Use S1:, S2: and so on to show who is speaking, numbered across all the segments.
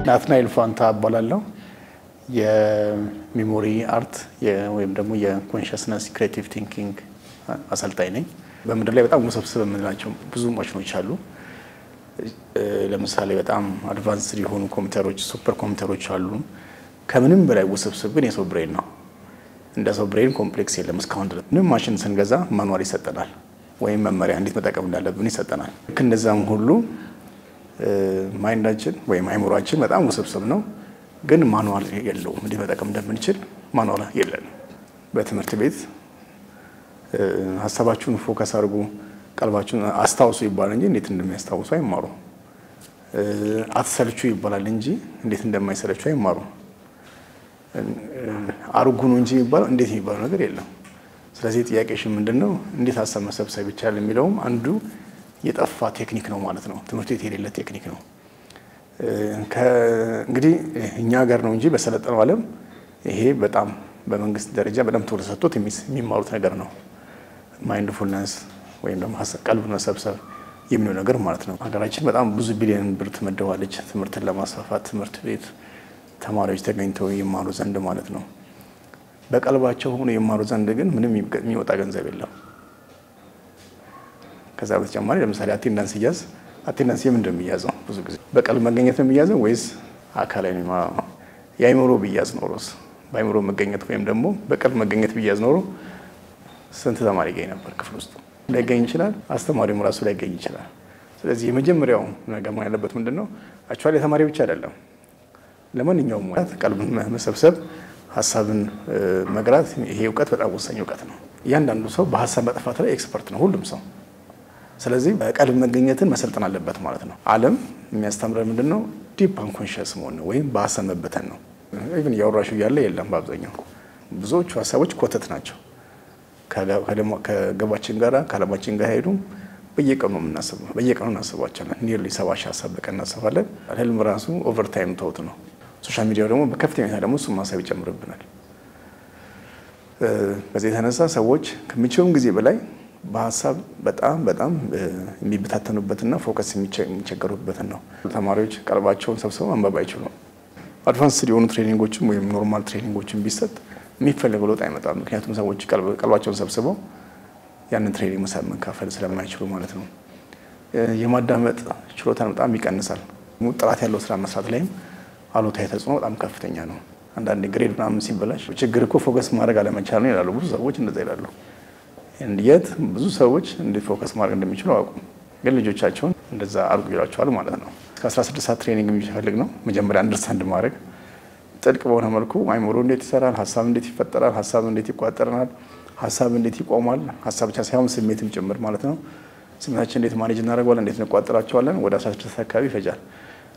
S1: ናትናኤል ፋንታ እባላለሁ የሜሞሪ አርት ወይም ደግሞ የኮንሺየስነስ ክሬቲቭ ቲንኪንግ አሰልጣኝ ነኝ። በምድር ላይ በጣም ውስብስብ የምንላቸው ብዙ ማሽኖች አሉ። ለምሳሌ በጣም አድቫንስድ የሆኑ ኮምፒውተሮች ሱፐር ኮምፒውተሮች አሉ። ከምንም በላይ ውስብስብ ግን የሰው ብሬን ነው። እንደ ሰው ብሬን ኮምፕሌክስ የለም እስካሁን ድረስ። ምንም ማሽን ስንገዛ ማኑዋል ይሰጠናል ወይም መመሪያ እንዴት መጠቀም እንዳለብን ይሰጠናል። ልክ እንደዛም ሁሉ ማይንዳችን ወይም አይምሮአችን በጣም ውስብስብ ነው፣ ግን ማኑዋል የለውም። እንዴት መጠቀም እንደምንችል ማኑዋል የለንም። በትምህርት ቤት ሐሳባችሁን ፎከስ አድርጉ፣ ቀልባችሁን አስታውሱ ይባላል እንጂ እንዴት እንደሚያስታውሱ አይማሩ። አትሰልቹ ይባላል እንጂ እንዴት እንደማይሰለቹ አይማሩ። አርጉ ነው እንጂ ይባላል እንዴት የሚባለው ነገር የለም። ስለዚህ ጥያቄሽ ምንድነው? እንዴት ሐሳብ መሰብሰብ ይቻላል የሚለውም አንዱ የጠፋ ቴክኒክ ነው ማለት ነው። ትምህርት ቤት የሌለ ቴክኒክ ነው። እንግዲህ እኛ ሀገር ነው እንጂ በሰለጠነው ዓለም ይሄ በጣም በመንግስት ደረጃ በጣም ተወሰጥቶት የሚማሩት ነገር ነው። ማይንድፉልነስ ወይም ደግሞ ቀልብ መሰብሰብ የሚለው ነገር ማለት ነው። ሀገራችን በጣም ብዙ ቢሊዮን ብር ተመደባለች ትምህርትን ለማስፋፋት ትምህርት ቤት ተማሪዎች ተገኝተው ይማሩ ዘንድ ማለት ነው። በቀልባቸው ሆኖ ይማሩ ዘንድ ግን ምንም የሚወጣ ገንዘብ የለም። ከዛ በተጨማሪ ለምሳሌ አቴንዳንስ ይያዝ፣ አቴንዳንስ የምንድነው የሚያዘው? ብዙ ጊዜ በቀልብ መገኘት ነው የሚያዘው ወይስ አካላዊ ነው? የአይምሮ ቢያዝ ኖሮስ በአይምሮ መገኘት ወይም ደግሞ በቀልብ መገኘት ቢያዝ ኖሮ ስንት ተማሪ ይገኝ ነበር? ክፍል ውስጥ ላይገኝ ይችላል፣ አስተማሪውም ራሱ ላይገኝ ይችላል። ስለዚህ የመጀመሪያው ነገር ማለት ያለበት ምንድነው? አክቹአሊ ተማሪ ብቻ አይደለም፣ ለማንኛውም ወጣት ቀልብን መሰብሰብ ሐሳብን መግራት ይሄ ዕውቀት በጣም ወሳኝ ዕውቀት ነው። እያንዳንዱ ሰው በሐሳብ መጥፋት ላይ ኤክስፐርት ነው ሁሉም ሰው። ስለዚህ በቀልብ መገኘትን መሰልጠን አለበት ማለት ነው። ዓለም የሚያስተምረን ምንድነው? ዲፕ አንኮንሺየስ መሆን ወይም በሐሳብ መበተን ነው። ኢቭን ያወራሹ ያለ የለም። በአብዛኛው ብዙዎቹ ሐሳቦች ኮተት ናቸው። ከገባችን ጋራ ከዓለማችን ጋር ሄዱ በየቀኑ የምናስበው በየቀኑ እናስባቸዋለን። ኒርሊ 70 ሺህ ሐሳብ በቀን እናስባለን። ህልም ራሱ ኦቨርታይም ተውት ነው። ሶሻል ሚዲያው ደግሞ በከፍተኛ ሁኔታ ደግሞ እሱን ማሰብ ይጨምርብናል። በዚህ የተነሳ ሰዎች ከሚችሉም ጊዜ በላይ በሐሳብ በጣም የሚበታተኑበትና ፎከስ የሚቸገሩበት ነው። ተማሪዎች ቀልባቸውን ሰብስበው ማንበብ አይችሉም። አድቫንስድ የሆኑ ትሬኒንጎችም ወይም ኖርማል ትሬኒንጎችም ቢሰጥ የሚፈልገው ለውጥ አይመጣም። ምክንያቱም ሰዎች ቀልባቸውን ሰብስበው ያንን ትሬኒንግ መካፈል ስለማይችሉ ማለት ነው። የማዳመጥ ችሎታን በጣም ይቀንሳል። ጥራት ያለው ስራ መስራት ላይም አሉታዊ ተጽዕኖ በጣም ከፍተኛ ነው። አንዳንድ ግሬድ ምናምን ሲበላሽ ችግር እኮ ፎከስ ማድረግ አለመቻል ነው ይላሉ ብዙ ሰዎች፣ እንደዛ ይላሉ። እንዴት ብዙ ሰዎች እንዴት ፎከስ ማድረግ እንደሚችሉ አውቁ፣ ግን ልጆቻቸውን እንደዛ አድርጉ ይላቸዋል ማለት ነው። ከ16 ሰዓት ትሬኒንግ የሚፈልግ ነው። መጀመሪያ አንደርስታንድ ማድረግ ጥልቅ በሆነ መልኩ አይምሮ እንዴት ይሰራል፣ ሐሳብ እንዴት ይፈጠራል፣ ሐሳብ እንዴት ይቋጠራል፣ ሐሳብ እንዴት ይቆማል፣ ሐሳብ ብቻ ሳይሆን ስሜትም ጭምር ማለት ነው። ስሜታችን እንዴት ማኔጅ እናደርጋለን፣ እንዴት እንቋጠራቸዋለን፣ ወደ 16 አካባቢ ይፈጃል።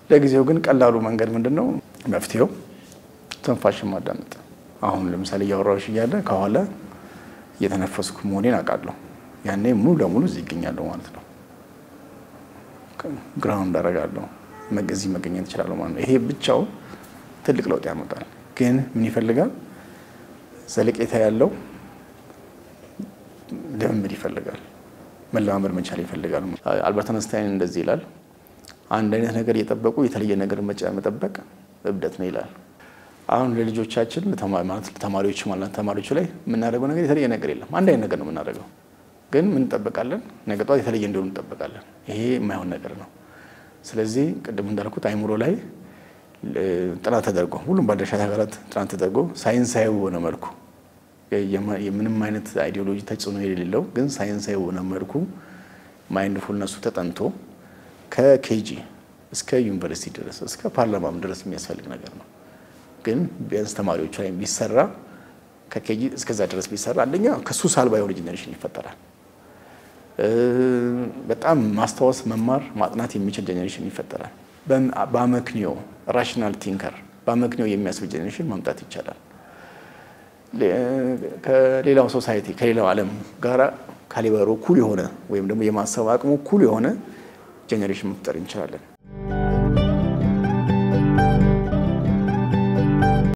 S1: ለጊዜው ግን ቀላሉ መንገድ ምንድነው? መፍትሄው ትንፋሽን ማዳመጥ። አሁን ለምሳሌ ያወራሁሽ እያለ ከኋላ እየተነፈስኩ መሆኔን አውቃለሁ። ያኔ ሙሉ ለሙሉ እዚህ ይገኛለሁ ማለት ነው። ግራውንድ አደርጋለሁ፣ እዚህ መገኘት እችላለሁ ማለት ነው። ይሄ ብቻው ትልቅ ለውጥ ያመጣል። ግን ምን ይፈልጋል? ዘለቄታ ያለው ልምምድ ይፈልጋል፣ መለማመድ መቻል ይፈልጋል። አልበርት አንስታይን እንደዚህ ይላል፣ አንድ አይነት ነገር እየጠበቁ የተለየ ነገር መጠበቅ እብደት ነው ይላል። አሁን ለልጆቻችን ተማሪዎች ላይ የምናደርገው ነገር የተለየ ነገር የለም። አንድ አይነት ነገር ነው የምናደርገው፣ ግን ምን እንጠብቃለን? ነገ ጧት የተለየ እንዲሆን እንጠብቃለን። ይሄ የማይሆን ነገር ነው። ስለዚህ ቅድም እንዳልኩት አይምሮ ላይ ጥናት ተደርጎ ሁሉም ባለድርሻ አካላት ጥናት ተደርጎ ሳይንሳዊ በሆነ መልኩ የምንም አይነት አይዲዮሎጂ ተጽዕኖ የሌለው ግን ሳይንሳዊ በሆነ መልኩ ማይንድፉልነሱ ተጠንቶ ከኬጂ እስከ ዩኒቨርሲቲ ድረስ እስከ ፓርላማም ድረስ የሚያስፈልግ ነገር ነው። ግን ቢያንስ ተማሪዎች ላይ ቢሰራ ከኬጂ እስከዛ ድረስ ቢሰራ አንደኛ ከሱስ አልባ የሆነ ጄኔሬሽን ይፈጠራል። በጣም ማስተዋወስ መማር ማጥናት የሚችል ጄኔሬሽን ይፈጠራል። በአመክንዮ ራሽናል ቲንከር በአመክንዮ የሚያስብ ጄኔሬሽን ማምጣት ይቻላል። ከሌላው ሶሳይቲ ከሌላው ዓለም ጋራ ካሊበሩ ኩል የሆነ ወይም ደግሞ የማሰብ አቅሙ ኩል የሆነ ጄኔሬሽን መፍጠር እንችላለን።